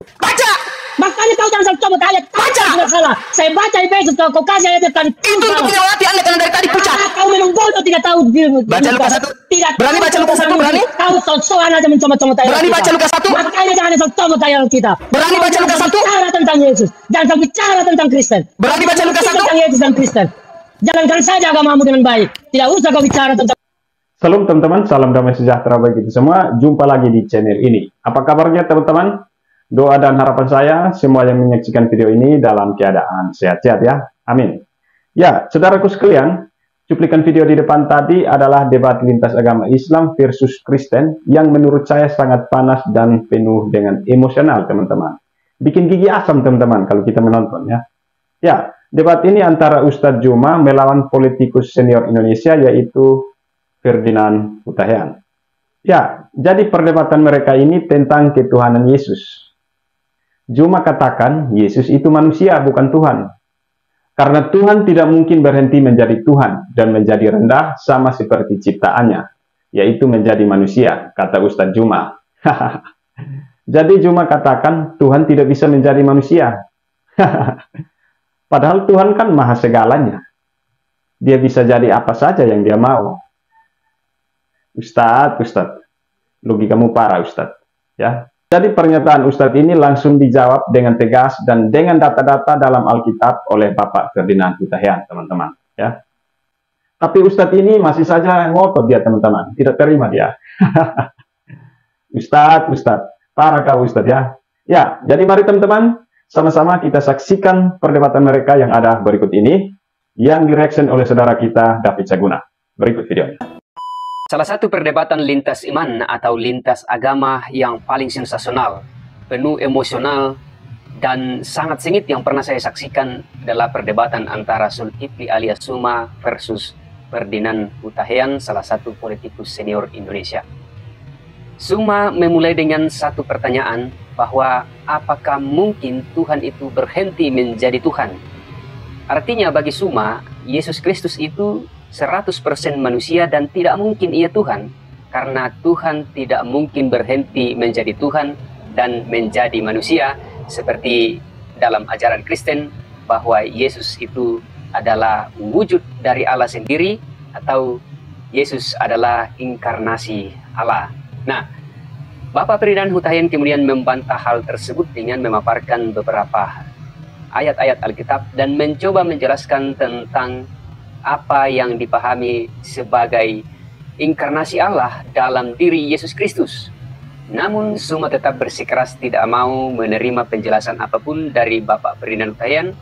Baca! Makanya kau jangan coba ayat. Baca! Tidak salah. Saya baca Efesus, kau kasih ayat tadi. Itu untuk menyelawati Anda karena dari tadi pucat. Kau memang bodoh, tidak tahu dirimu. Baca Lukas 1. Tidak. Berani baca Lukas 1, berani? Kau sok-sokan aja mencomot-comot ayat. Berani baca Lukas 1? Makanya jangan sok-comot ayat kita. Berani baca Lukas 1? Bicara tentang Yesus. Jangan bicara tentang Kristen. Berani baca Lukas 1? Tentang Yesus dan Kristen. Jalankan saja agamamu dengan baik. Tidak usah kau bicara tentang. Salam teman-teman, salam damai sejahtera bagi kita semua. Jumpa lagi di channel ini. Apa kabarnya teman-teman? Doa dan harapan saya semua yang menyaksikan video ini dalam keadaan sehat-sehat ya. Amin. Ya, saudaraku sekalian, cuplikan video di depan tadi adalah debat lintas agama Islam versus Kristen yang menurut saya sangat panas dan penuh dengan emosional teman-teman. Bikin gigi asam teman-teman kalau kita menonton ya. Ya, debat ini antara Ustadz Juma melawan politikus senior Indonesia yaitu Ferdinand Hutahian. Ya, jadi perdebatan mereka ini tentang ketuhanan Yesus. Juma katakan Yesus itu manusia bukan Tuhan. Karena Tuhan tidak mungkin berhenti menjadi Tuhan dan menjadi rendah sama seperti ciptaannya, yaitu menjadi manusia, kata Ustadz Juma. Jadi Juma katakan Tuhan tidak bisa menjadi manusia. Padahal Tuhan kan maha segalanya. Dia bisa jadi apa saja yang dia mau. Ustadz, logikamu parah Ustadz. Ya. Jadi pernyataan Ustadz ini langsung dijawab dengan tegas dan dengan data-data dalam Alkitab oleh Bapak Ferdinand Hutahian, teman-teman. Ya. Tapi Ustadz ini masih saja ngotot dia, teman-teman. Tidak terima dia. Ustadz, parah kau Ustadz ya. Ya, jadi mari teman-teman, sama-sama kita saksikan perdebatan mereka yang ada berikut ini, yang direaction oleh saudara kita, David Saguna. Berikut videonya. Salah satu perdebatan lintas iman atau lintas agama yang paling sensasional, penuh emosional, dan sangat sengit yang pernah saya saksikan adalah perdebatan antara Zulkifli alias Zuma versus Ferdinand Hutahian, salah satu politikus senior Indonesia. Zuma memulai dengan satu pertanyaan bahwa apakah mungkin Tuhan itu berhenti menjadi Tuhan? Artinya bagi Zuma, Yesus Kristus itu 100% manusia dan tidak mungkin ia Tuhan, karena Tuhan tidak mungkin berhenti menjadi Tuhan dan menjadi manusia, seperti dalam ajaran Kristen bahwa Yesus itu adalah wujud dari Allah sendiri atau Yesus adalah inkarnasi Allah. Nah, Bapak Ferdinand Hutahian kemudian membantah hal tersebut dengan memaparkan beberapa ayat-ayat Alkitab dan mencoba menjelaskan tentang apa yang dipahami sebagai inkarnasi Allah dalam diri Yesus Kristus. Namun Zuma tetap bersikeras tidak mau menerima penjelasan apapun dari Bapak Ferdinand Hutahian,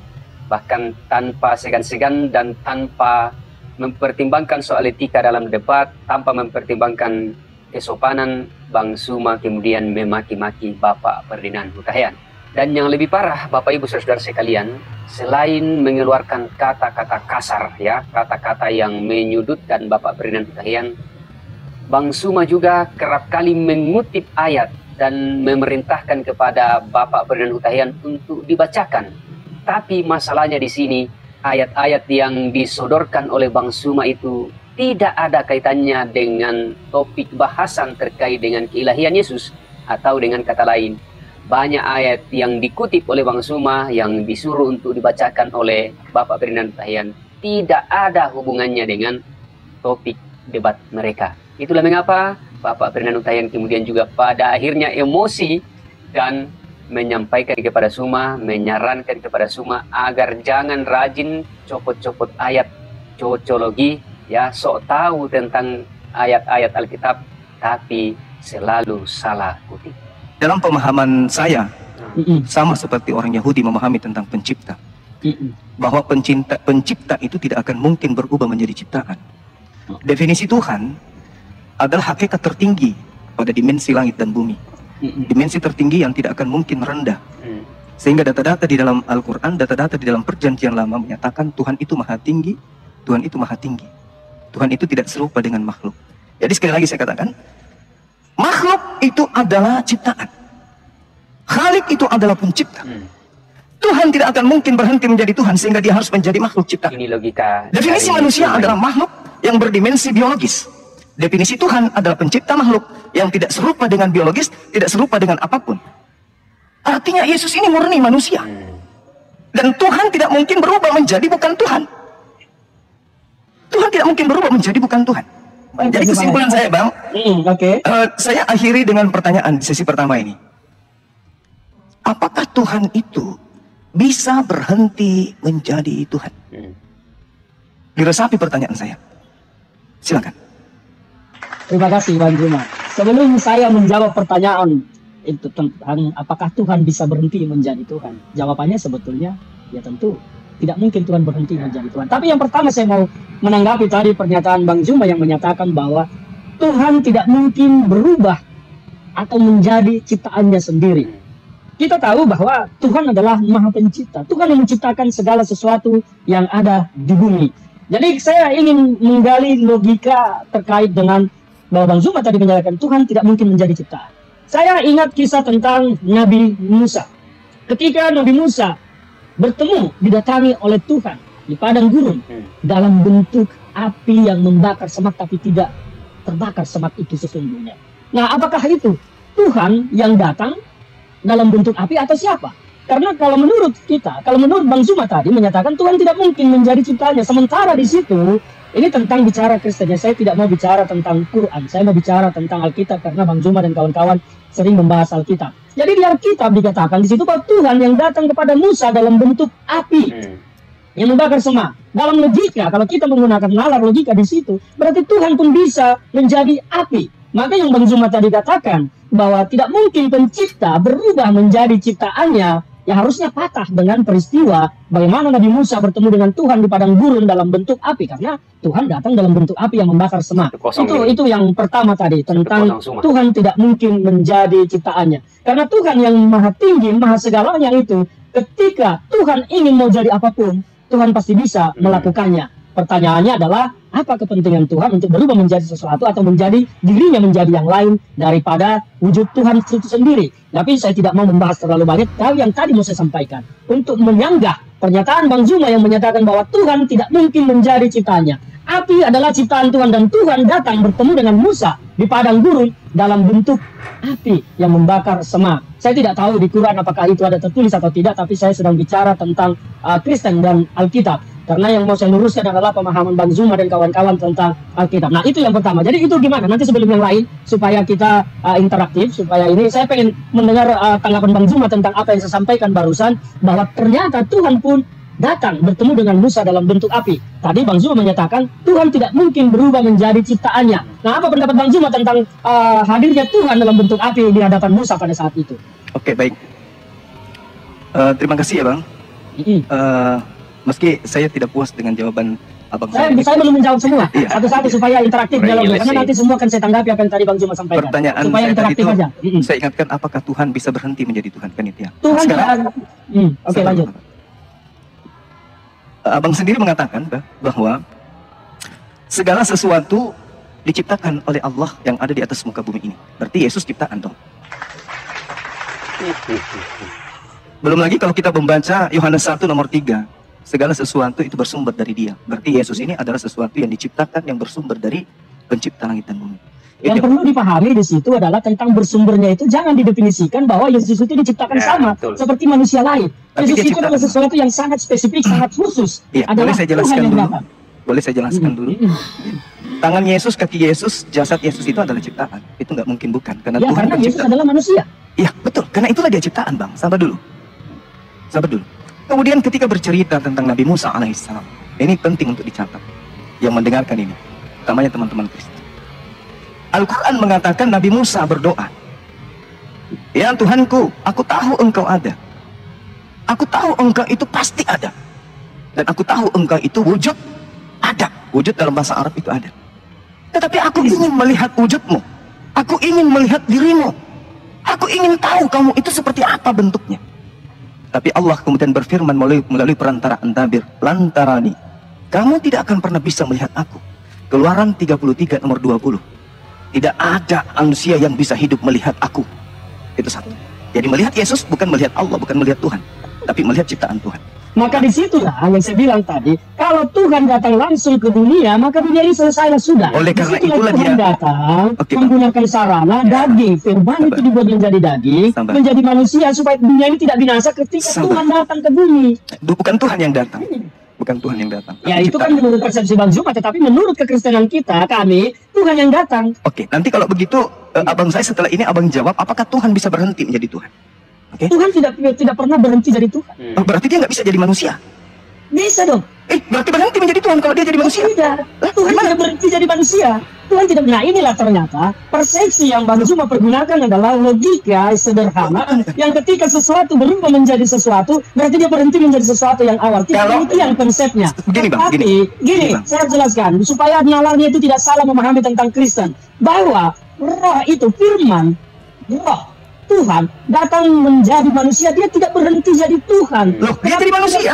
bahkan tanpa segan-segan dan tanpa mempertimbangkan soal etika dalam debat, tanpa mempertimbangkan kesopanan, Bang Zuma kemudian memaki-maki Bapak Ferdinand Hutahian. Dan yang lebih parah, Bapak Ibu Saudara sekalian, selain mengeluarkan kata-kata kasar, ya, kata-kata yang menyudutkan Bapak Ferdinand Hutahian, Bang Zuma juga kerap kali mengutip ayat dan memerintahkan kepada Bapak Ferdinand Hutahian untuk dibacakan. Tapi masalahnya di sini, ayat-ayat yang disodorkan oleh Bang Zuma itu tidak ada kaitannya dengan topik bahasan terkait dengan keilahian Yesus, atau dengan kata lain, banyak ayat yang dikutip oleh Bang Zuma yang disuruh untuk dibacakan oleh Bapak Ferdinand Hutahian tidak ada hubungannya dengan topik debat mereka. Itulah mengapa Bapak Ferdinand Hutahian kemudian juga pada akhirnya emosi dan menyampaikan kepada Zuma, menyarankan kepada Zuma agar jangan rajin copot-copot ayat cocologi, ya, sok tahu tentang ayat-ayat Alkitab tapi selalu salah kutip. Dalam pemahaman saya, sama seperti orang Yahudi memahami tentang pencipta, bahwa pencipta itu tidak akan mungkin berubah menjadi ciptaan. Definisi Tuhan adalah hakikat tertinggi pada dimensi langit dan bumi, dimensi tertinggi yang tidak akan mungkin rendah. Sehingga data-data di dalam Al-Quran, data-data di dalam perjanjian lama menyatakan Tuhan itu maha tinggi, Tuhan itu maha tinggi, Tuhan itu tidak serupa dengan makhluk. Jadi sekali lagi saya katakan, makhluk itu adalah ciptaan. Khalik itu adalah pencipta. Tuhan tidak akan mungkin berhenti menjadi Tuhan sehingga dia harus menjadi makhluk ciptaan. Ini logika. Definisi manusia adalah makhluk yang berdimensi biologis. Definisi Tuhan adalah pencipta makhluk yang tidak serupa dengan biologis, tidak serupa dengan apapun. Artinya Yesus ini murni manusia. Dan Tuhan tidak mungkin berubah menjadi bukan Tuhan. Tuhan tidak mungkin berubah menjadi bukan Tuhan. Jadi kesimpulan saya, Bang, saya akhiri dengan pertanyaan di sesi pertama ini. Apakah Tuhan itu bisa berhenti menjadi Tuhan? Diresapi pertanyaan saya. Silakan. Terima kasih Bang Juma. Sebelum saya menjawab pertanyaan itu tentang apakah Tuhan bisa berhenti menjadi Tuhan, jawabannya sebetulnya ya tentu tidak mungkin Tuhan berhenti menjadi Tuhan. Tapi yang pertama saya mau menanggapi tadi pernyataan Bang Juma yang menyatakan bahwa Tuhan tidak mungkin berubah atau menjadi ciptaannya sendiri. Kita tahu bahwa Tuhan adalah Maha Pencipta. Tuhan yang menciptakan segala sesuatu yang ada di bumi. Jadi saya ingin menggali logika terkait dengan bahwa Bang Zuma tadi menyatakan Tuhan tidak mungkin menjadi ciptaan. Saya ingat kisah tentang Nabi Musa. Ketika Nabi Musa bertemu, didatangi oleh Tuhan di padang gurun dalam bentuk api yang membakar semak tapi tidak terbakar semak itu sesungguhnya. Nah, apakah itu Tuhan yang datang dalam bentuk api atau siapa? Karena kalau menurut kita, kalau menurut Bang Zuma tadi menyatakan Tuhan tidak mungkin menjadi ciptaannya. Sementara di situ ini tentang bicara Kristen. Saya tidak mau bicara tentang Quran. Saya mau bicara tentang Alkitab karena Bang Zuma dan kawan-kawan sering membahas Alkitab. Jadi di Alkitab dikatakan di situ bahwa Tuhan yang datang kepada Musa dalam bentuk api yang membakar semak. Dalam logika, kalau kita menggunakan nalar logika di situ, berarti Tuhan pun bisa menjadi api. Maka yang Bang Zuma tadi katakan bahwa tidak mungkin pencipta berubah menjadi ciptaannya, ya harusnya patah dengan peristiwa bagaimana Nabi Musa bertemu dengan Tuhan di padang gurun dalam bentuk api, karena Tuhan datang dalam bentuk api yang membakar semak. Itu yang pertama tadi tentang Tuhan tidak mungkin menjadi ciptaannya. Karena Tuhan yang maha tinggi, maha segalanya itu, ketika Tuhan ingin mau jadi apapun, Tuhan pasti bisa melakukannya. Pertanyaannya adalah apa kepentingan Tuhan untuk berubah menjadi sesuatu atau menjadi dirinya menjadi yang lain daripada wujud Tuhan itu sendiri. Tapi saya tidak mau membahas terlalu banyak. Tapi yang tadi mau saya sampaikan untuk menyanggah pernyataan Bang Zuma yang menyatakan bahwa Tuhan tidak mungkin menjadi ciptaannya. Api adalah ciptaan Tuhan dan Tuhan datang bertemu dengan Musa di padang gurun dalam bentuk api yang membakar semak. Saya tidak tahu di Quran apakah itu ada tertulis atau tidak, tapi saya sedang bicara tentang Kristen dan Alkitab. Karena yang mau saya luruskan adalah pemahaman Bang Zuma dan kawan-kawan tentang Alkitab. Nah, itu yang pertama. Jadi itu gimana? Nanti sebelum yang lain, supaya kita interaktif, supaya ini saya pengen mendengar tanggapan Bang Zuma tentang apa yang saya sampaikan barusan, bahwa ternyata Tuhan pun datang bertemu dengan Musa dalam bentuk api. Tadi Bang Zuma menyatakan Tuhan tidak mungkin berubah menjadi ciptaannya. Nah, apa pendapat Bang Zuma tentang hadirnya Tuhan dalam bentuk api di hadapan Musa pada saat itu? Oke, baik. Terima kasih ya, Bang. Meski saya tidak puas dengan jawaban Abang saya belum menjawab semua. Satu-satu supaya interaktif dialognya. Karena nanti semua akan saya tanggapi apa yang tadi Bang Zuma sampaikan. Pertanyaan supaya interaktif aja. Saya ingatkan, apakah Tuhan bisa berhenti menjadi Tuhan? Kan itu ya. Tuhan sekarang, Oke, lanjut. Abang sendiri mengatakan bahwa segala sesuatu diciptakan oleh Allah yang ada di atas muka bumi ini. Berarti Yesus ciptaan dong. Belum lagi kalau kita membaca Yohanes 1 nomor 3. Segala sesuatu itu bersumber dari Dia. Berarti Yesus ini adalah sesuatu yang diciptakan, yang bersumber dari pencipta langit dan bumi. Yang perlu dipahami di situ adalah tentang bersumbernya itu jangan didefinisikan bahwa Yesus itu diciptakan sama seperti manusia lain. Yesus itu adalah sesuatu yang sangat spesifik, sangat khusus. Boleh saya jelaskan dulu? Boleh saya jelaskan dulu? Tangan Yesus, kaki Yesus, jasad Yesus itu adalah ciptaan. Itu nggak mungkin bukan. Karena Tuhan karena Yesus adalah manusia. Iya, betul. Karena itulah dia ciptaan, Bang. Sabar dulu. Sabar dulu. Kemudian ketika bercerita tentang Nabi Musa alaihissalam, ini penting untuk dicatat. Yang mendengarkan ini, utamanya teman-teman Kristen. Al-Quran mengatakan Nabi Musa berdoa, "Ya Tuhanku, aku tahu engkau ada. Aku tahu engkau itu pasti ada. Dan aku tahu engkau itu wujud ada. Wujud dalam bahasa Arab itu ada. Tetapi aku ingin melihat wujudmu. Aku ingin melihat dirimu. Aku ingin tahu kamu itu seperti apa bentuknya." Tapi Allah kemudian berfirman melalui perantara An-Nabir, "Lantarani, kamu tidak akan pernah bisa melihat aku." Keluaran 33 nomor 20. Tidak ada manusia yang bisa hidup melihat aku. Itu satu. Jadi melihat Yesus bukan melihat Allah, bukan melihat Tuhan, tapi melihat ciptaan Tuhan. Maka disitulah yang saya bilang tadi, Kalau Tuhan datang langsung ke dunia, maka dunia ini selesailah sudah. Oleh karena Disitulah itulah Tuhan dia datang Oke, Pak. menggunakan sarana daging. Firman itu dibuat menjadi daging, Sabar. menjadi manusia supaya dunia ini tidak binasa ketika Sabar. Tuhan datang ke bumi. Bukan Tuhan yang datang. Bukan Tuhan yang datang. Ya Tapi itu ciptaan. kan menurut persepsi Bang Zuma, tetapi menurut kekristenan kita, kami, Tuhan yang datang. Oke, nanti kalau begitu abang saya setelah ini abang jawab apakah Tuhan bisa berhenti menjadi Tuhan? Oke? Tuhan tidak pernah berhenti jadi Tuhan. Oh, berarti dia nggak bisa jadi manusia. Bisa dong. Berarti berhenti menjadi Tuhan kalau dia jadi manusia. Tidak. Tuhan tidak berhenti jadi manusia. Tuhan tidak. Nah inilah ternyata persepsi yang Bang Zuma pergunakan adalah logika sederhana yang ketika sesuatu berubah menjadi sesuatu berarti dia berhenti menjadi sesuatu yang awal. Tidak, Kalau- itu yang konsepnya. Gini, Bang, Tapi gini, Bang. saya jelaskan supaya nalarnya itu tidak salah memahami tentang Kristen bahwa roh itu firman, roh Tuhan datang menjadi manusia, dia tidak berhenti jadi Tuhan. Loh, dia jadi manusia.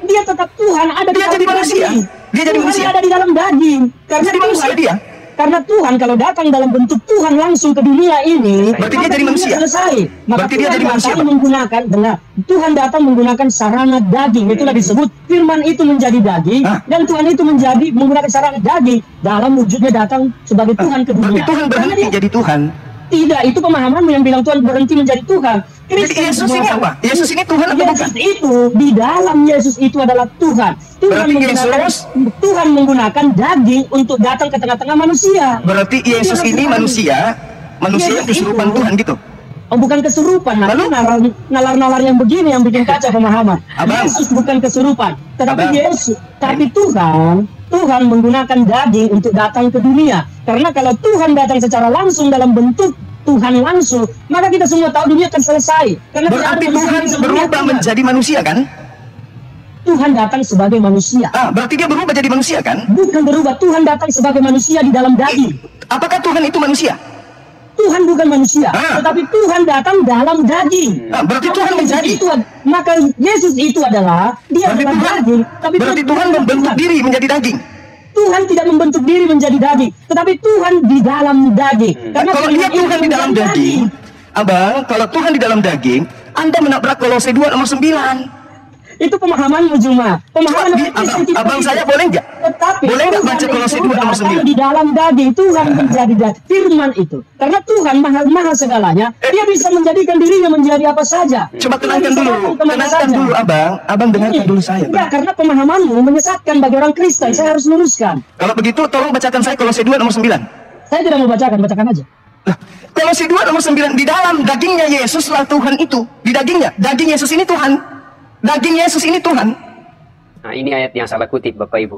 Dia tetap Tuhan ada di Dia dalam jadi manusia. daging. Dia jadi Tuhan manusia. ada di dalam daging. Karena Jadi manusia Tuhan, dia. karena Tuhan kalau datang dalam bentuk Tuhan langsung ke dunia ini, Berarti dia maka jadi dunia manusia. selesai. Maka Berarti dia Tuhan jadi manusia, datang Pak. menggunakan, benar. Tuhan datang menggunakan sarana daging. Itulah disebut firman itu menjadi daging Hah? dan Tuhan itu menjadi menggunakan sarana daging dalam wujudnya datang sebagai Tuhan ke Berarti dunia. Tuhan Karena berhenti dia- jadi Tuhan. Tidak, itu pemahamanmu yang bilang Tuhan berhenti menjadi Tuhan. Jadi Yesus ini apa? Yesus ini Tuhan atau bukan? Yesus itu, di dalam Yesus itu adalah Tuhan. Berarti Yesus- Tuhan menggunakan daging untuk datang ke tengah-tengah manusia. Berarti Yesus ini manusia Yesus kesurupan itu- Tuhan gitu. Oh, bukan kesurupan. Nah, Lalu? nalar-nalar yang begini yang bikin kacau pemahaman. Abang. Yesus bukan kesurupan, tetapi Abang. Yesus. Tapi Tuhan menggunakan daging untuk datang ke dunia. Karena kalau Tuhan datang secara langsung dalam bentuk Tuhan langsung, maka kita semua tahu dunia akan selesai. Karena tidak ada Berarti manusia Tuhan yang bisa berubah melihatnya. menjadi manusia kan? Tuhan datang sebagai manusia. Berarti dia berubah jadi manusia kan? Bukan berubah, Tuhan datang sebagai manusia di dalam daging. Apakah Tuhan itu manusia? Tuhan bukan manusia, tetapi Tuhan datang dalam daging. Berarti Maka Tuhan Yesus menjadi. itu, maka Yesus itu adalah dia Berarti adalah Tuhan, daging. Tapi berarti Tuhan bukan membentuk Tuhan. diri menjadi daging. Tuhan tidak membentuk diri menjadi daging, tetapi Tuhan di dalam daging. Karena Kalau dia Tuhan di dalam daging, abang, kalau Tuhan di dalam daging, Anda menabrak Kolose 2 nomor 9. Itu pemahamanmu Juma. Pemahaman Abang saya boleh nggak? Tetapi Boleh nggak Tuhan baca Kolose itu 2 nomor datang 9? di dalam daging. Tuhan menjadi firman itu. Karena Tuhan maha segalanya, dia bisa menjadikan dirinya menjadi apa saja. Coba Dia tenangkan bisa dulu, datang kemana tenangkan saja. dulu abang. Abang dengarkan dulu saya. Enggak, Bang. karena pemahamanmu menyesatkan bagi orang Kristen. Saya harus luruskan. Kalau begitu, tolong bacakan saya Kolose 2 nomor 9. Saya tidak mau bacakan aja. Lah, Kolose 2 nomor 9, di dalam dagingnya Yesuslah Tuhan itu. Di dagingnya, daging Yesus ini Tuhan. Daging Yesus ini Tuhan. Nah, ini ayat yang salah kutip Bapak Ibu.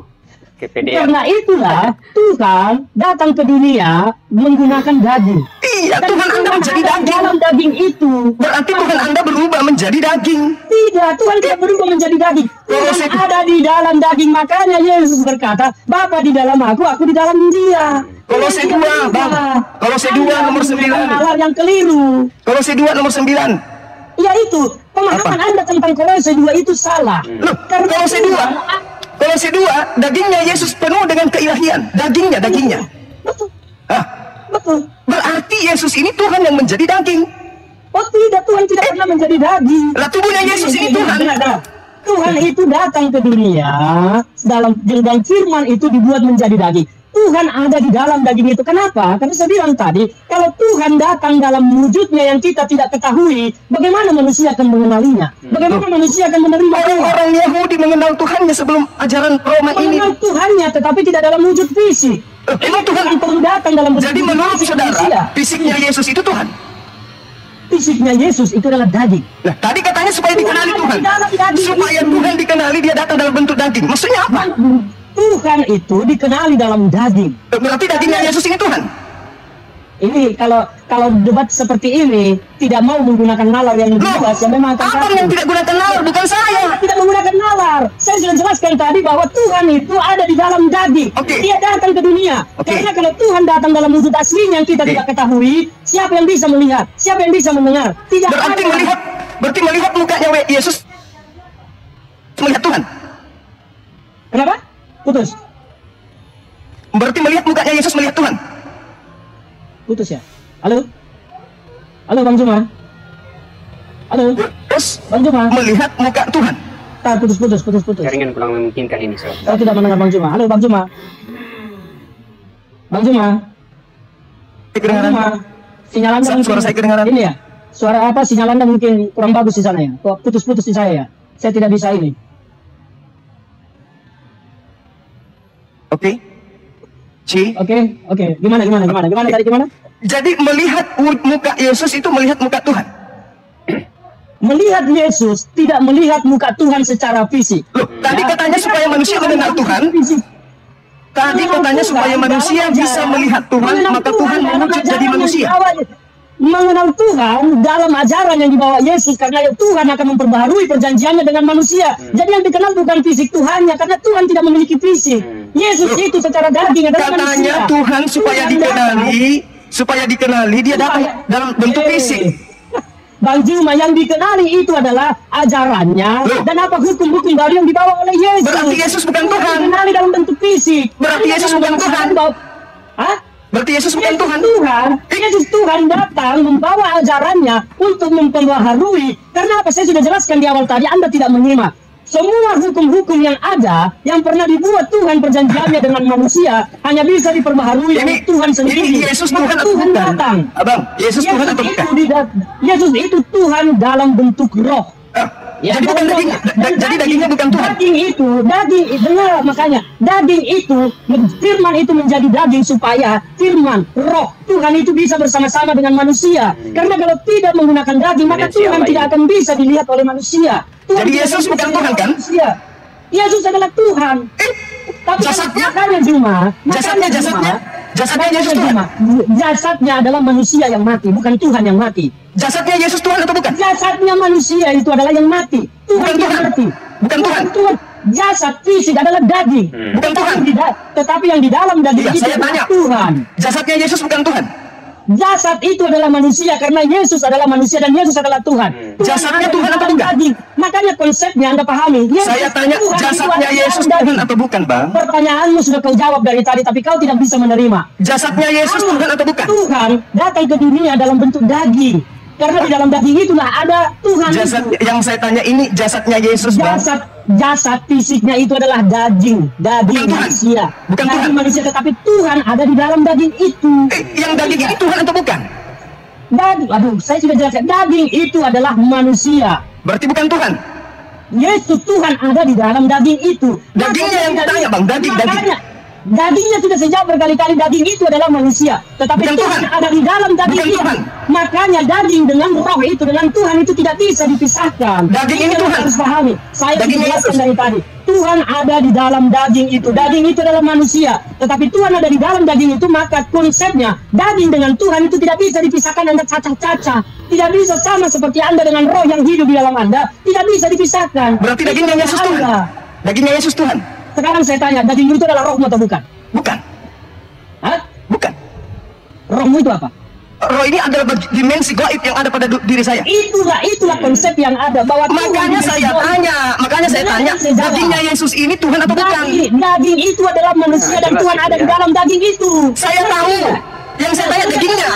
Ke PDF. Karena itulah Tuhan datang ke dunia menggunakan daging. Iya, Dan Tuhan Anda menjadi ada daging. dalam daging itu. Berarti Tuhan Anda berubah menjadi daging. Tidak, Tuhan tidak berubah menjadi daging. Tuhan ada di dalam daging. Makanya Yesus berkata, Bapa di dalam aku di dalam dia. Kolose 2, Bang. Kolose 2 nomor 9. Nalar yang keliru. Kolose 2 nomor 9. Ya itu, pemahaman Anda tentang Kolose 2 itu salah. Loh, Kolose 2. Kolose 2, dagingnya Yesus penuh dengan keilahian. Dagingnya. Betul, Hah? betul. Berarti Yesus ini Tuhan yang menjadi daging. Oh tidak, Tuhan tidak pernah menjadi daging. Lah tubuhnya Yesus ini Tuhan. Benar. Tuhan itu datang ke dunia dalam firman itu dibuat menjadi daging. Tuhan ada di dalam daging itu. Kenapa? Karena saya bilang tadi, kalau Tuhan datang dalam wujudnya yang kita tidak ketahui, bagaimana manusia akan mengenalinya? Bagaimana manusia akan menerima Tuhan? Orang Yahudi mengenal Tuhannya sebelum ajaran Roma ini. Mengenal Tuhannya, tetapi tidak dalam wujud fisik. Ini Tuhan. Tuhan datang dalam wujud Jadi menurut fisik saudara, manusia. fisiknya Yesus itu Tuhan. Fisiknya Yesus itu adalah daging. Nah, tadi katanya supaya dikenali Tuhan. Dalam daging Supaya itu. Tuhan dikenali, dia datang dalam bentuk daging. Maksudnya apa? Tuhan itu dikenali dalam daging. Berarti dagingnya Yesus ini Tuhan. Ini kalau debat seperti ini tidak mau menggunakan nalar yang luas yang memang akan Abang yang tidak gunakan nalar, bukan saya. tidak menggunakan nalar. Saya sudah jelaskan tadi bahwa Tuhan itu ada di dalam daging. Oke. Dia datang ke dunia. Oke. Karena kalau Tuhan datang dalam wujud aslinya yang kita tidak ketahui, siapa yang bisa melihat? Siapa yang bisa mendengar? Tidak Berarti ada. melihat mukanya Yesus melihat Tuhan. Kenapa? Putus. Berarti melihat mukanya Yesus melihat Tuhan. Putus ya. Halo? Halo Bang Juma? Halo? Terus Bang Juma? melihat muka Tuhan. putus. Jaringan kurang memungkinkan ini, Sob. Saya tidak mendengar Bang Juma. Halo Bang Juma. Bang Juma. Sinyal Anda mungkin Suara saya kedengaran. ini ya. Suara apa? Sinyal Anda mungkin kurang bagus di sana ya. Kok putus-putus di saya ya. Saya tidak bisa ini. Oke. Oke. Gimana tadi gimana? Jadi melihat muka Yesus itu melihat muka Tuhan. Melihat Yesus tidak melihat muka Tuhan secara fisik. Loh, tadi katanya supaya manusia mengenal Tuhan. Tadi katanya supaya manusia bisa melihat Tuhan, maka Tuhan mewujud jadi manusia. Mengenal Tuhan dalam ajaran yang dibawa Yesus, karena Tuhan akan memperbaharui perjanjiannya dengan manusia. Jadi yang dikenal bukan fisik Tuhannya, karena Tuhan tidak memiliki fisik. Yesus itu secara daging adalah Katanya manusia. Tuhan supaya dikenali dia datang dalam bentuk fisik. Bang Juma, yang dikenali itu adalah ajarannya dan apa hukum-hukum baru yang dibawa oleh Yesus. Berarti Yesus bukan Tuhan. Dikenali dalam bentuk fisik. Berarti Yesus bukan Tuhan. Hah? Berarti Yesus bukan Tuhan. Yesus Tuhan datang membawa ajarannya untuk memperbaharui. Karena apa? Saya sudah jelaskan di awal tadi, Anda tidak menyimak. Semua hukum-hukum yang ada, yang pernah dibuat Tuhan perjanjiannya dengan manusia, hanya bisa diperbaharui oleh Tuhan sendiri. Ini Yesus Tuhan atau Tuhan bukan? datang. Abang, Yesus Tuhan atau bukan? Yesus itu Tuhan dalam bentuk roh. Jadi bukan dagingnya. Jadi dagingnya bukan Tuhan. Dengar makanya, daging itu, firman itu menjadi daging supaya firman, roh, Tuhan itu bisa bersama-sama dengan manusia. Karena kalau tidak menggunakan daging, maka Tuhan tidak akan bisa dilihat oleh manusia. Jadi Yesus bukan Tuhan kan? Yesus adalah Tuhan. Tapi jasadnya? Makanya Juma. Jasadnya Yesus Tuhan. Jasadnya adalah manusia yang mati, bukan Tuhan yang mati. Jasadnya Yesus Tuhan atau bukan? Jasadnya manusia itu adalah yang mati. Tuhan yang mati. Bukan Tuhan. Jasad fisik adalah daging. Bukan Tuhan. Tetapi yang di dalam daging itu saya tanya. Tuhan. Jasadnya Yesus bukan Tuhan. Jasad itu adalah manusia karena Yesus adalah manusia dan Yesus adalah Tuhan. Jasadnya Tuhan atau bukan? Daging. Makanya konsepnya Anda pahami. Saya tanya, jasadnya Yesus Tuhan atau bukan, Bang? Pertanyaanmu sudah kau jawab dari tadi, tapi kau tidak bisa menerima. Jasadnya Yesus Tuhan atau bukan? Tuhan datang ke dunia dalam bentuk daging. Karena di dalam daging itulah ada Tuhan. Yang saya tanya ini jasadnya Yesus, Bang. Jasad fisiknya itu adalah daging manusia. Bukan daging Tuhan. manusia, tetapi Tuhan ada di dalam daging itu. Yang daging ini Tuhan atau bukan? Saya sudah jelaskan, daging itu adalah manusia. Berarti bukan Tuhan. Yesus Tuhan ada di dalam daging itu. Dagingnya yang tanya, Bang, daging. Dagingnya sudah sejak berkali-kali, daging itu adalah manusia. Tetapi bukan Tuhan Tuhan. ada di dalam daging Bukan itu. Tuhan. Makanya daging dengan roh itu, dengan Tuhan itu tidak bisa dipisahkan. Daging ini Tuhan. Harus pahami. Saya sudah Dagingnya jelaskan Yesus. dari tadi. Tuhan ada di dalam daging itu. Daging itu adalah manusia. Tetapi Tuhan ada di dalam daging itu, maka konsepnya daging dengan Tuhan itu tidak bisa dipisahkan. Anda cacah-cacah. Tidak bisa sama seperti Anda dengan roh yang hidup di dalam Anda. Tidak bisa dipisahkan. Berarti dagingnya Yesus Tuhan. Dagingnya Yesus Tuhan. Sekarang saya tanya, daging itu adalah rohmu atau bukan? Bukan. Hah? Bukan. Rohmu itu apa? Roh ini adalah dimensi gaib yang ada pada diri saya. Itulah konsep yang ada bahwa Makanya saya tanya, dagingnya Yesus ini Tuhan atau bukan? Daging itu adalah manusia dan Tuhan ada di dalam daging itu. Saya tahu. Yang saya tanya dagingnya.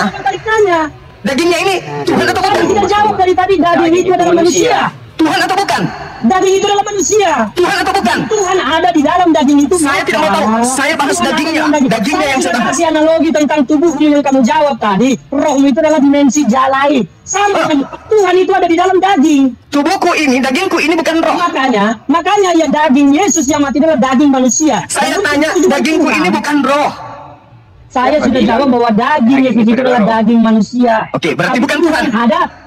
Dagingnya ini Tuhan atau bukan? Tidak jawab dari tadi, daging itu adalah manusia. Tuhan atau bukan? Daging itu adalah manusia. Tuhan atau bukan? Tuhan ada di dalam daging itu. Saya tidak mau tahu. Saya bahas dagingnya. Dagingnya yang saya bahas. Kasih analogi tentang tubuhmu yang kamu jawab tadi. Rohmu itu adalah dimensi jalai. Sama Tuhan itu ada di dalam daging. Tubuhku ini, dagingku ini bukan roh. Makanya ya daging Yesus yang mati adalah daging manusia. Saya tanya, dagingku ini bukan roh. Saya sudah jawab bahwa daging Yesus itu adalah daging manusia. Oke, berarti bukan Tuhan.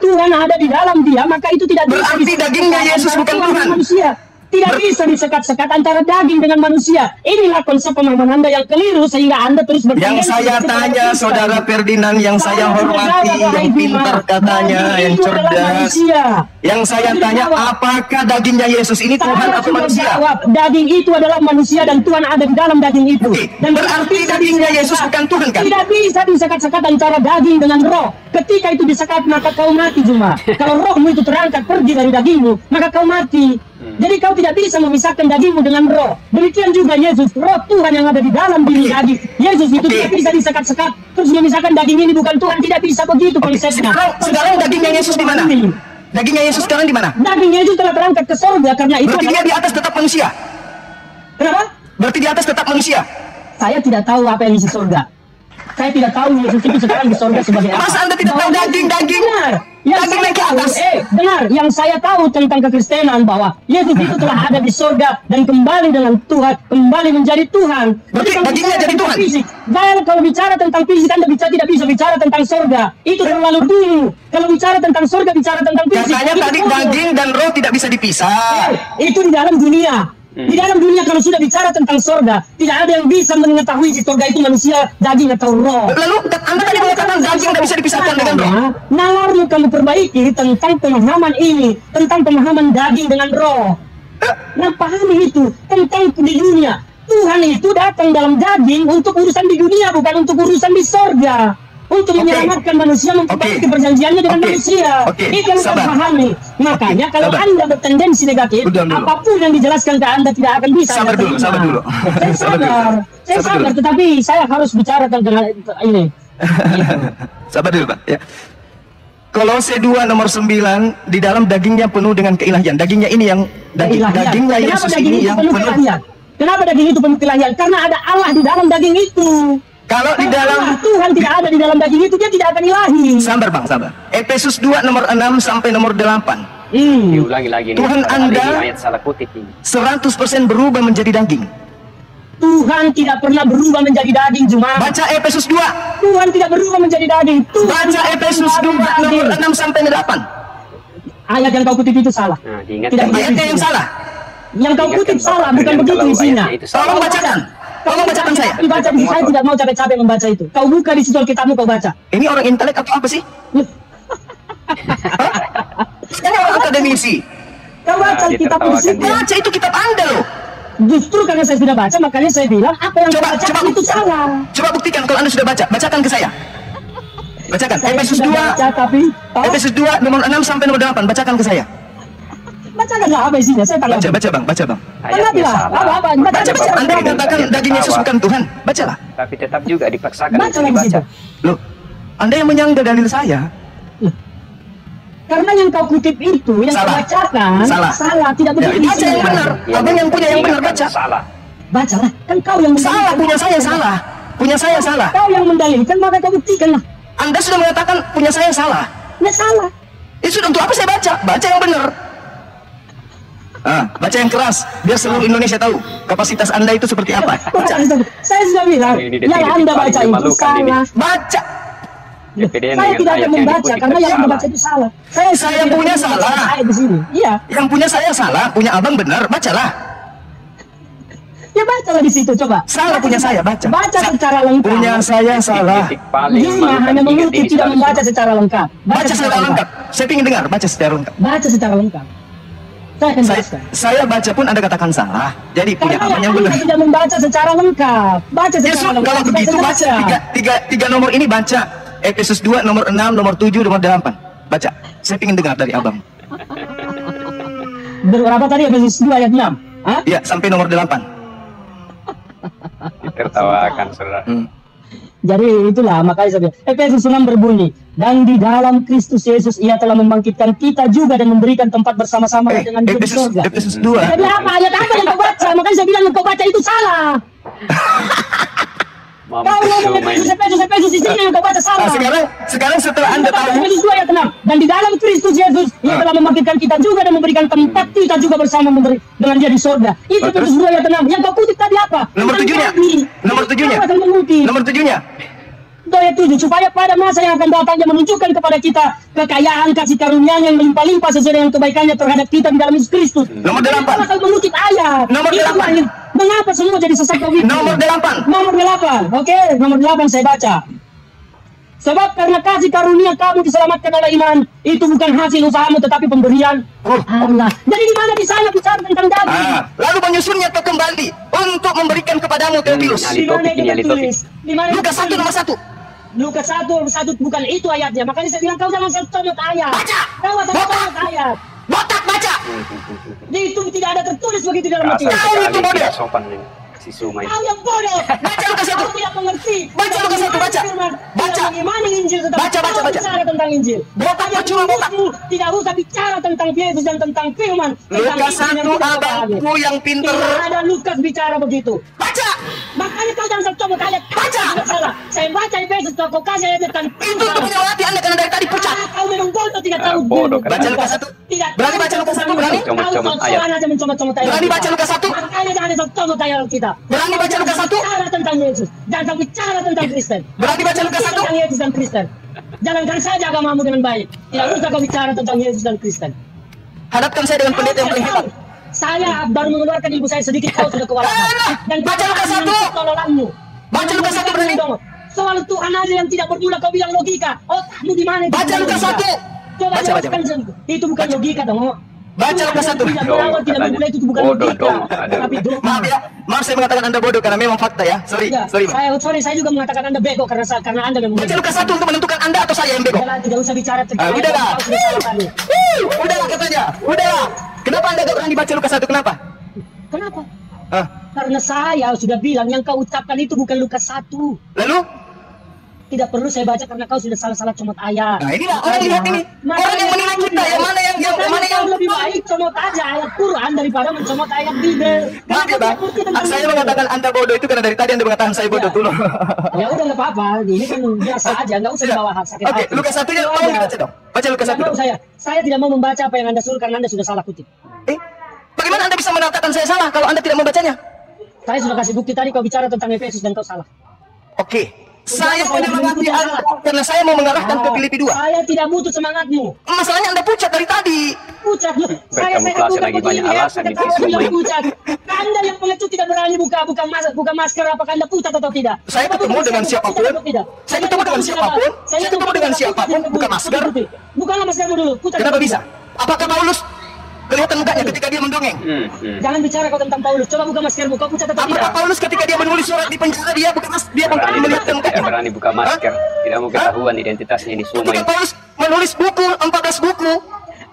Tuhan ada di dalam dia, maka itu tidak bisa. Berarti dagingnya Yesus bukan Tuhan. Manusia. Tidak bisa disekat-sekat antara daging dengan manusia. Inilah konsep pemahaman Anda yang keliru sehingga Anda terus bertanya. Yang saya tanya, Saudara Ferdinand, yang saya hormati, yang pintar katanya, yang cerdas. Yang saya tanya, apakah dagingnya Yesus ini Tuhan atau manusia? Daging itu adalah manusia dan Tuhan ada di dalam daging itu. Dan berarti dagingnya Yesus bukan Tuhan kan? Tidak bisa disekat-sekat antara daging dengan roh. Ketika itu disekat, maka kau mati Juma. Kalau rohmu itu terangkat pergi dari dagingmu, maka kau mati. Jadi kau tidak bisa memisahkan dagingmu dengan roh. Demikian juga Yesus, roh Tuhan yang ada di dalam diri daging. Yesus itu tidak bisa disekat-sekat terus memisahkan daging ini bukan Tuhan, tidak bisa begitu konsepnya. Sekarang dagingnya Yesus di mana? Dagingnya Yesus sekarang di mana? Dagingnya itu telah terangkat ke sorga karena itu Berarti dia di atas tetap manusia. Kenapa? Berarti di atas tetap manusia. Saya tidak tahu apa yang di sorga. Saya tidak tahu Yesus itu sekarang di sorga sebagai apa. Masa Anda tidak tahu daging? Benar. Yang Daging saya naik ke tahu, atas. dengar. Yang saya tahu tentang kekristenan bahwa Yesus itu telah ada di sorga dan kembali dengan Tuhan, kembali menjadi Tuhan. Berarti kalau dagingnya bicara jadi tentang Tuhan? Fisik, dan kalau bicara tentang fisik, Anda tidak bisa bicara tentang sorga. Itu terlalu dulu. Kalau bicara tentang sorga, bicara tentang fisik. Katanya itu tadi bodoh. daging dan roh tidak bisa dipisah. Itu di dalam dunia. Di dalam dunia kalau sudah bicara tentang sorga, tidak ada yang bisa mengetahui di sorga itu manusia, daging atau roh. Lalu Anda tadi mengatakan daging tidak bisa dipisahkan dengan roh. Nalarmu kamu perbaiki tentang pemahaman ini, tentang pemahaman daging dengan roh. Nah, pahami itu tentang di dunia. Tuhan itu datang dalam daging untuk urusan di dunia, bukan untuk urusan di sorga. Untuk menyelamatkan manusia, memperbaiki perjanjiannya dengan manusia. Itu yang saya pahami. Makanya kalau Anda bertendensi negatif, apapun yang dijelaskan ke Anda tidak akan bisa. Sabar dulu. Saya sabar, tetapi saya harus bicara tentang ini. Sabar dulu, Pak. Ya. Kolose 2 nomor 9, di dalam dagingnya penuh dengan keilahian. Dagingnya ini yang dagingnya Yesus ini yang penuh. Kenapa daging itu penuh keilahian? Karena ada Allah di dalam daging itu. Kalau di dalam Tuhan tidak ada di dalam daging itu, dia tidak akan ilahi. Sabar Bang, sabar. Efesus 2 nomor 6 sampai nomor 8. Diulangi lagi nih. Tuhan Anda ayat salah kutip ini. 100% berubah menjadi daging. Tuhan tidak pernah berubah menjadi daging, Jemaat. Baca Efesus 2. Tuhan tidak berubah menjadi daging. Tuhan Baca Efesus 2 nomor 6 sampai 8. Ayat yang kau kutip itu salah. Nah, diingatkan Tidak begitu Ayatnya yang isinya. salah. Yang kau kutip salah, bukan begitu isinya. Tolong bacakan. Tolong bacakan saya. Baca, saya tidak mau capek-capek membaca itu. Kau buka di situ Alkitabmu, kau baca. Ini orang intelek atau apa sih? Ini orang akademisi. Kau baca Alkitabmu di situ. Baca itu kitab Anda loh. Justru karena saya sudah baca, makanya saya bilang apa yang Coba, kau baca coba. itu salah. Coba buktikan kalau Anda sudah baca. Bacakan ke saya. Bacakan. Saya Efesus sudah 2. baca, tapi Efesus 2 nomor 6 sampai nomor 8. Bacakan ke saya. bacakanlah apa isinya. Saya tanggapi. Baca Bang, baca Bang. Ayatnya salah. Apa? Baca Bang. Anda dikatakan daging Yesus bukan Tuhan. Bacalah. Tapi tetap juga dipaksakan Baca untuk di situ. dibaca. Loh, Anda yang menyangga dalil saya. Karena yang kau kutip itu, yang kau Salah. bacakan, Salah. tidak begitu. Baca yang isinya. benar. Abang yang punya yang benar baca. Salah. Bacalah, kan kau yang Salah, punya saya salah. Punya saya salah. Kau yang mendalilkan, maka kau buktikanlah. Anda sudah mengatakan punya saya salah. Ya salah. Sudah, untuk apa saya baca? Baca yang benar. Baca yang keras, biar seluruh Indonesia tahu kapasitas Anda itu seperti apa. Baca. Saya sudah bilang, Ini yang detik-detik Anda paling baca itu memalukan ini. salah. Baca. DPD Saya dengan tidak ayat akan yang membaca dikutip karena yang Anda salah. baca itu salah. Saya punya salah. Saya di sini. Iya. Yang punya saya salah, punya abang benar. Bacalah. Ya bacalah di situ, coba. Salah punya saya, baca. Baca secara lengkap. Punya saya salah. Detik paling Dia memalukan hanya ingat mengutip, ini tidak sekali membaca semua. secara lengkap. Baca secara lengkap. Saya ingin dengar, baca secara lengkap. Baca secara lengkap. Saya akan jelaskan. Saya baca pun Anda katakan salah. Jadi punya Karena abang yang Anda benar. tidak membaca secara lengkap. Baca Ya secara lengkap. kalau Saya begitu baca jelaskan. tiga nomor ini baca. Efesus 2 nomor 6, nomor 7, nomor 8. Baca. Saya ingin dengar dari abang. Berapa tadi Efesus 2 ayat 6? Hah? Ya, sampai nomor 8. Ditertawakan, saudara. Jadi itulah makanya saya bilang Efesus 6 berbunyi, dan di dalam Kristus Yesus ia telah membangkitkan kita juga dan memberikan tempat bersama-sama dengan dia di surga. Efesus 2. Jadi apa ayat apa yang kau baca? Makanya saya bilang yang kau baca itu salah. Kau ngomong Efesus di sini yang kau baca salah. Sekarang setelah Anda tahu, Efesus 2 ayat 6, dan di dalam Kristus Yesus ia telah membangkitkan kita juga dan memberikan tempat kita juga bersama dengan dia di surga. Itu Efesus 2 ayat 6. Yang kau kutip tadi apa? nomor 7-nya. Nomor 7-nya. Kau akan mengutip. Nomor 7-nya. Ayat 7, supaya pada masa yang akan datang dia menunjukkan kepada kita kekayaan kasih karunia yang melimpah-limpah sesuai dengan kebaikannya terhadap kita di dalam Yesus Kristus. Nomor 8. Kau akan mengutip ayat. Nomor Itu 8. ayat. Mengapa semua jadi sesat kau itu? Nomor 8. Nomor 8. Oke, nomor 8 saya baca. Sebab karena kasih karunia kamu diselamatkan oleh iman, itu bukan hasil usahamu tetapi pemberian Allah. Jadi di mana di sana bicara tentang daging? Lalu menyusunnya ke kembali untuk memberikan kepadamu Theophilus. Ahli topik ini, ahli topik. Lukas 1 nomor 1. Lukas 1 bukan itu ayatnya. Makanya saya bilang kau jangan comot ayat. Baca. Kau asal comot ayat. Botak baca. Itu tidak ada tertulis begitu dalam Kasar Matius. sekali, itu model. tidak sopan ini. Si Suma ini. Kau yang bodoh. Baca Lukas 1. Kau tidak mengerti. Baca Lukas 1, baca. Baca. Bagaimana Injil tentang Baca. bicara tentang Injil. Botak percuma botak. Tidak usah bicara tentang Yesus dan tentang firman. Lukas 1 abangku yang pinter. Tidak ada Lukas bicara begitu. Baca. Makanya kau jangan coba ayat. Baca. Tidak salah. Saya baca Efesus kau kasih ayat tentang Itu untuk menyelawati Anda karena dari tadi pucat. Kau memang bodoh tidak tahu. Bodoh, Baca Lukas 1. Tidak. Berani baca Lukas 1, berani? Comot-comot Kau ayat. aja mencomot-comot ayat. Berani baca Lukas 1. Makanya jangan comot ayat kita. Berani baca Lukas 1. Bicara tentang Yesus. Jangan bicara tentang Kristen. Berani baca Lukas 1. Tentang Yesus dan Kristen. Jalankan saja agamamu dengan baik. Tidak usah kau bicara tentang Yesus dan Kristen. Hadapkan saya dengan pendeta yang paling hebat. Saya baru mengeluarkan ilmu saya sedikit, kau sudah kewalahan. Dan Baca Lukas 1. Tolonganmu. Baca Lukas 1 berani. Soal Tuhan aja yang tidak berguna kau bilang logika. Otakmu di mana? Baca Lukas 1. Coba Baca. jelaskan itu bukan logika dong. Baca Lukas 1. Tidak berawal, tidak berguna, itu bukan Bodoh logika. dong. Tapi dogma. Maaf ya, maaf saya mengatakan Anda bodoh karena memang fakta ya. Sorry, Ya, sorry Bang. saya juga mengatakan Anda bego karena Anda memang Baca Lukas 1 untuk menentukan Anda atau saya yang bego. Udahlah, tidak usah bicara tentang Udahlah. kau sudah salah tadi. Udahlah katanya. Udahlah. Kenapa Anda gak berani baca Lukas 1? Kenapa? Kenapa? Hah? Karena saya sudah bilang yang kau ucapkan itu bukan Lukas 1. Lalu? Tidak perlu saya baca karena kau sudah salah-salah comot ayat. Nah inilah orang lihat ini. Orang yang menilai kita yang mana yang mana yang lebih baik comot aja ayat Quran daripada mencomot ayat Bible. Maaf ya Bang, saya mengatakan Anda bodoh itu karena dari tadi Anda mengatakan saya bodoh dulu. Ya udah nggak apa-apa, ini kan biasa aja, nggak usah dibawa sakit Oke, hati. Lukas 1 nya mau dibaca dong. Baca Lukas 1 Tidak mau dong. saya tidak mau membaca apa yang Anda suruh karena Anda sudah salah kutip. Bagaimana Anda bisa mengatakan saya salah kalau Anda tidak membacanya? Saya sudah kasih bukti tadi kau bicara tentang Efesus dan kau salah. Oke. Saya menyemangati Anda karena saya mau mengarahkan ke Filipi 2. Saya tidak butuh semangatmu. Masalahnya Anda pucat dari tadi. Pucat. Saya Berkamuflase bukan lagi begini banyak ya. alasan di Ketawa Facebook bilang ini. pucat. Anda yang pengecut tidak berani buka masker, apakah Anda pucat atau tidak? Saya ketemu dengan siapapun. Tidak. Saya ketemu dengan siapapun. Saya ketemu dengan siapapun. Buka masker. Bukanlah maskermu dulu. Pucat. Kenapa bisa? Apakah Paulus kelihatan mukanya ketika dia mendongeng? Jangan bicara kau tentang Paulus. Coba buka maskermu. Kau pucat atau Apakah tidak? Paulus ketika dia menulis surat di penjara dia Berani, melihatkan tidak mukanya? berani buka masker. Tidak mau ketahuan identitasnya di Suma Ketika ini. Paulus menulis buku 14 buku,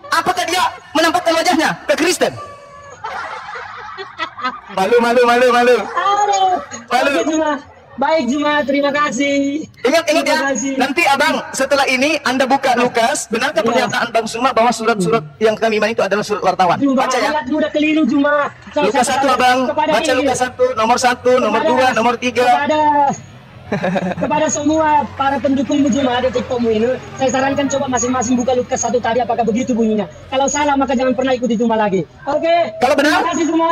apakah dia menampakkan wajahnya ke Kristen? Malu. Aduh. Malu. Oke, Juma. Baik Juma, terima kasih. Ingat ya, Terima kasih. nanti Abang setelah ini Anda buka Lukas, benarkah pernyataan Bang Suma bahwa surat-surat yang kami iman itu adalah surat wartawan? Juma, Baca ya. lihat udah keliru Juma. Lukas 1 Abang, baca Lukas 1, nomor 1, nomor 2, nomor 3. Kepada semua para pendukung Juma di TikTokmu ini, saya sarankan coba masing-masing buka Lukas 1 tadi, apakah begitu bunyinya. Kalau salah maka jangan pernah ikuti Juma lagi. Oke. Kalau benar? Terima kasih semua.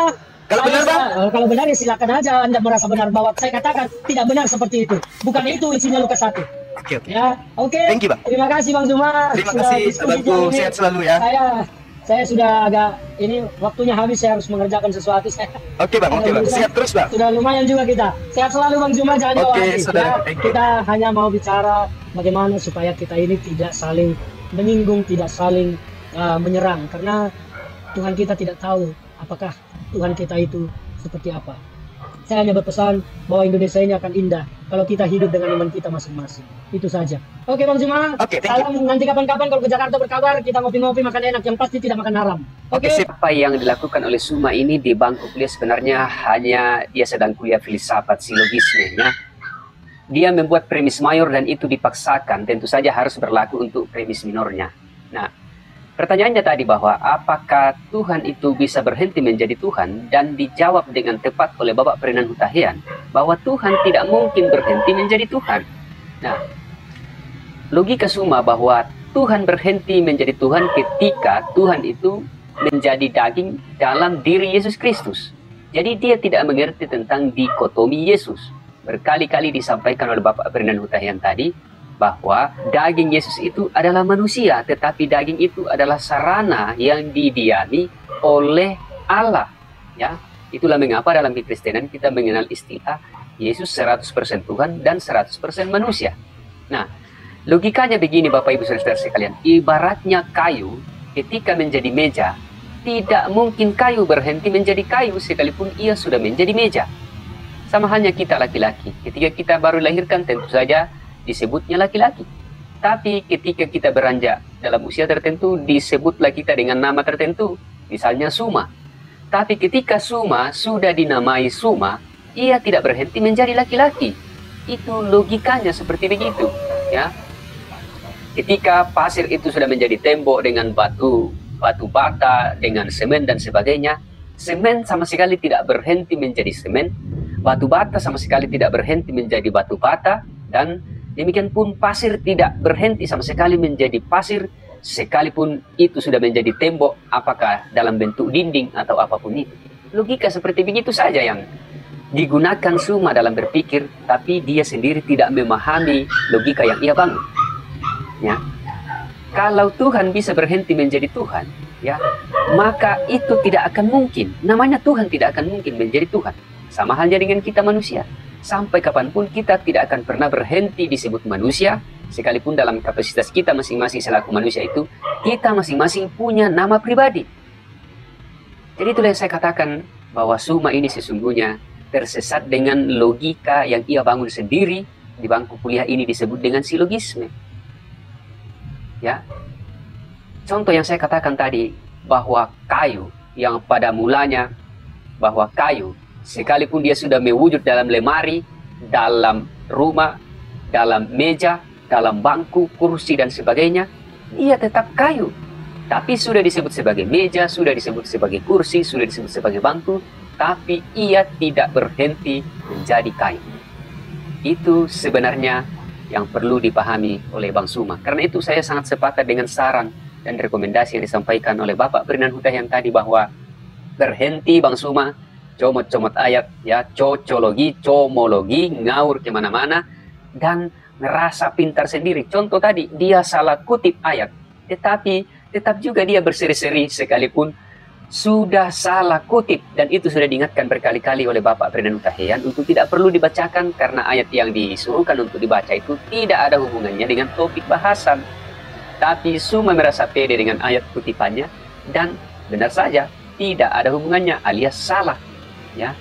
Kalau benar, Bang? Kalau benar ya silakan aja Anda merasa benar bahwa saya katakan tidak benar seperti itu. Bukan itu isinya Lukas 1. Oke. Ya, oke. Thank you, Bang. Terima kasih Bang Juma. Terima Sudah kasih, diskusi sahabatku. jam ini. Sehat selalu ya. Saya sudah agak ini waktunya habis, saya harus mengerjakan sesuatu. Oke Bang, sehat terus Bang. Sudah lumayan juga kita. Sehat selalu Bang Juma, jangan bawa Oke, hati. saudara, Ya, thank you. kita hanya mau bicara bagaimana supaya kita ini tidak saling menyinggung, tidak saling menyerang, karena Tuhan kita tidak tahu apakah Tuhan kita itu seperti apa. Saya hanya berpesan bahwa Indonesia ini akan indah kalau kita hidup dengan iman kita masing-masing. Itu saja. Oke Bang Juma. Oke, thank you. Salam, nanti kapan-kapan kalau ke Jakarta berkabar, kita ngopi-ngopi makan enak, yang pasti tidak makan haram. Oke. Apa yang dilakukan oleh Suma ini di bangku kuliah sebenarnya hanya dia sedang kuliah filsafat silogisme ya. Dia membuat premis mayor dan itu dipaksakan, tentu saja harus berlaku untuk premis minornya. Nah, pertanyaannya tadi bahwa apakah Tuhan itu bisa berhenti menjadi Tuhan, dan dijawab dengan tepat oleh Bapak Ferdinand Hutahian bahwa Tuhan tidak mungkin berhenti menjadi Tuhan. Nah, logika Suma bahwa Tuhan berhenti menjadi Tuhan ketika Tuhan itu menjadi daging dalam diri Yesus Kristus. Jadi dia tidak mengerti tentang dikotomi Yesus. Berkali-kali disampaikan oleh Bapak Ferdinand Hutahian tadi bahwa daging Yesus itu adalah manusia, tetapi daging itu adalah sarana yang didiami oleh Allah. Ya, itulah mengapa dalam kekristenan kita mengenal istilah Yesus 100% Tuhan dan 100% manusia. Nah, logikanya begini Bapak Ibu Saudara sekalian, ibaratnya kayu ketika menjadi meja, tidak mungkin kayu berhenti menjadi kayu sekalipun ia sudah menjadi meja. Sama halnya kita laki-laki, ketika kita baru dilahirkan tentu saja disebutnya laki-laki. Tapi ketika kita beranjak dalam usia tertentu, disebutlah kita dengan nama tertentu, misalnya Suma. Tapi ketika Suma sudah dinamai Suma, ia tidak berhenti menjadi laki-laki. Itu logikanya seperti begitu, ya. Ketika pasir itu sudah menjadi tembok dengan batu bata, dengan semen dan sebagainya, semen sama sekali tidak berhenti menjadi semen, batu bata sama sekali tidak berhenti menjadi batu bata, dan demikian pun pasir tidak berhenti sama sekali menjadi pasir, sekalipun itu sudah menjadi tembok, apakah dalam bentuk dinding atau apapun itu. Logika seperti begitu saja yang digunakan Suma dalam berpikir, tapi dia sendiri tidak memahami logika yang ia bangun. Ya, kalau Tuhan bisa berhenti menjadi Tuhan, ya, maka itu tidak akan mungkin. Namanya Tuhan tidak akan mungkin menjadi Tuhan. Sama halnya dengan kita manusia. Sampai kapanpun kita tidak akan pernah berhenti disebut manusia, sekalipun dalam kapasitas kita masing-masing selaku manusia itu, kita masing-masing punya nama pribadi. Jadi itulah yang saya katakan bahwa Suma ini sesungguhnya tersesat dengan logika yang ia bangun sendiri di bangku kuliah ini disebut dengan silogisme. Ya, contoh yang saya katakan tadi bahwa kayu yang pada mulanya bahwa kayu sekalipun dia sudah mewujud dalam lemari, dalam rumah, dalam meja, dalam bangku, kursi dan sebagainya, ia tetap kayu. Tapi sudah disebut sebagai meja, sudah disebut sebagai kursi, sudah disebut sebagai bangku, tapi ia tidak berhenti menjadi kayu. Itu sebenarnya yang perlu dipahami oleh Bang Suma. Karena itu saya sangat sepakat dengan saran dan rekomendasi yang disampaikan oleh Bapak Ferdinand Huta yang tadi bahwa berhenti Bang Suma, comot-comot ayat, ya, cocologi, comologi, ngaur kemana-mana, dan merasa pintar sendiri. Contoh tadi, dia salah kutip ayat, tetapi tetap juga dia berseri-seri sekalipun sudah salah kutip, dan itu sudah diingatkan berkali-kali oleh Bapak Ferdinand Huta Heian untuk tidak perlu dibacakan karena ayat yang disuruhkan untuk dibaca itu tidak ada hubungannya dengan topik bahasan. Tapi Suma merasa pede dengan ayat kutipannya dan benar saja tidak ada hubungannya alias salah, ya.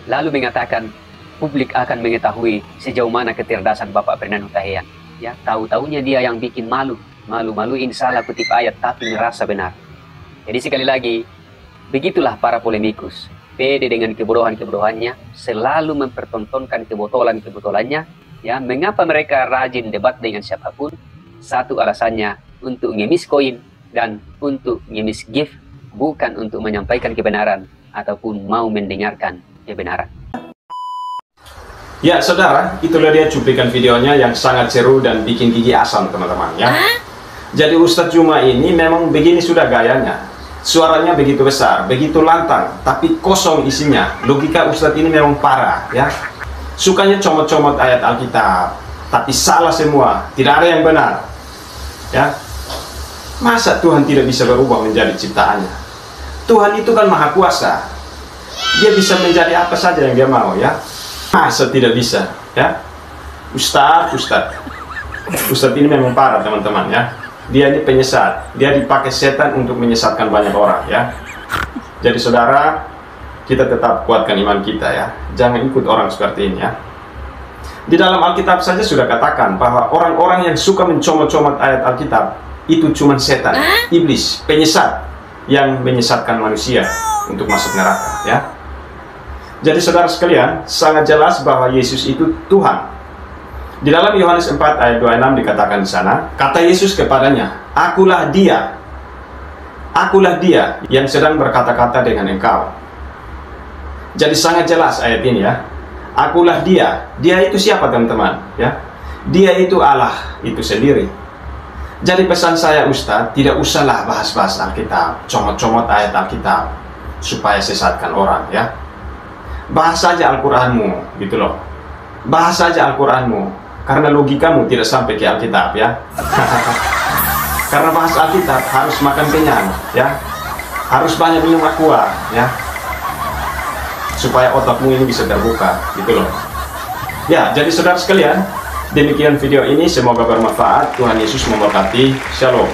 Lalu mengatakan publik akan mengetahui sejauh mana kecerdasan Bapak Ferdinand Huta Heian, ya. Tahu-taunya dia yang bikin malu-maluin salah kutip ayat tapi merasa benar. Jadi sekali lagi, begitulah para polemikus, pede dengan kebodohan-kebodohannya, selalu mempertontonkan kebotolan-kebotolannya. Ya, mengapa mereka rajin debat dengan siapapun? Satu alasannya untuk ngemis koin dan untuk ngemis gift, bukan untuk menyampaikan kebenaran ataupun mau mendengarkan kebenaran. Ya saudara, itulah dia cuplikan videonya yang sangat seru dan bikin gigi asam teman-teman ya. Jadi Ustadz Juma ini memang begini sudah gayanya. Suaranya begitu besar, begitu lantang, tapi kosong isinya. Logika Ustadz ini memang parah ya. Sukanya comot-comot ayat Alkitab, tapi salah semua, tidak ada yang benar ya. Masa Tuhan tidak bisa berubah menjadi ciptaannya? Tuhan itu kan maha kuasa, dia bisa menjadi apa saja yang dia mau ya. Masa tidak bisa ya? Ustadz ini memang parah teman-teman ya. Dia ini penyesat, dia dipakai setan untuk menyesatkan banyak orang ya. Jadi saudara, kita tetap kuatkan iman kita ya. Jangan ikut orang seperti ini ya. Di dalam Alkitab saja sudah katakan bahwa orang-orang yang suka mencomot-comot ayat Alkitab itu cuma setan, iblis, penyesat yang menyesatkan manusia untuk masuk neraka ya. Jadi saudara sekalian, sangat jelas bahwa Yesus itu Tuhan. Di dalam Yohanes 4 ayat 26 dikatakan di sana, kata Yesus kepadanya, akulah dia yang sedang berkata-kata dengan engkau. Jadi sangat jelas ayat ini ya. Akulah dia itu siapa teman-teman ya? Dia itu Allah itu sendiri. Jadi pesan saya Ustadz, tidak usahlah bahas-bahas Alkitab, comot-comot ayat Alkitab supaya sesatkan orang ya. Bahas saja Al-Quranmu gitu loh. Bahas saja Al-Quranmu. Karena logikamu tidak sampai ke Alkitab ya. Karena bahas Alkitab harus makan kenyang ya. Harus banyak minum aqua ya. Supaya otakmu ini bisa terbuka gitu loh. Ya, jadi saudara sekalian, demikian video ini, semoga bermanfaat. Tuhan Yesus memberkati. Shalom.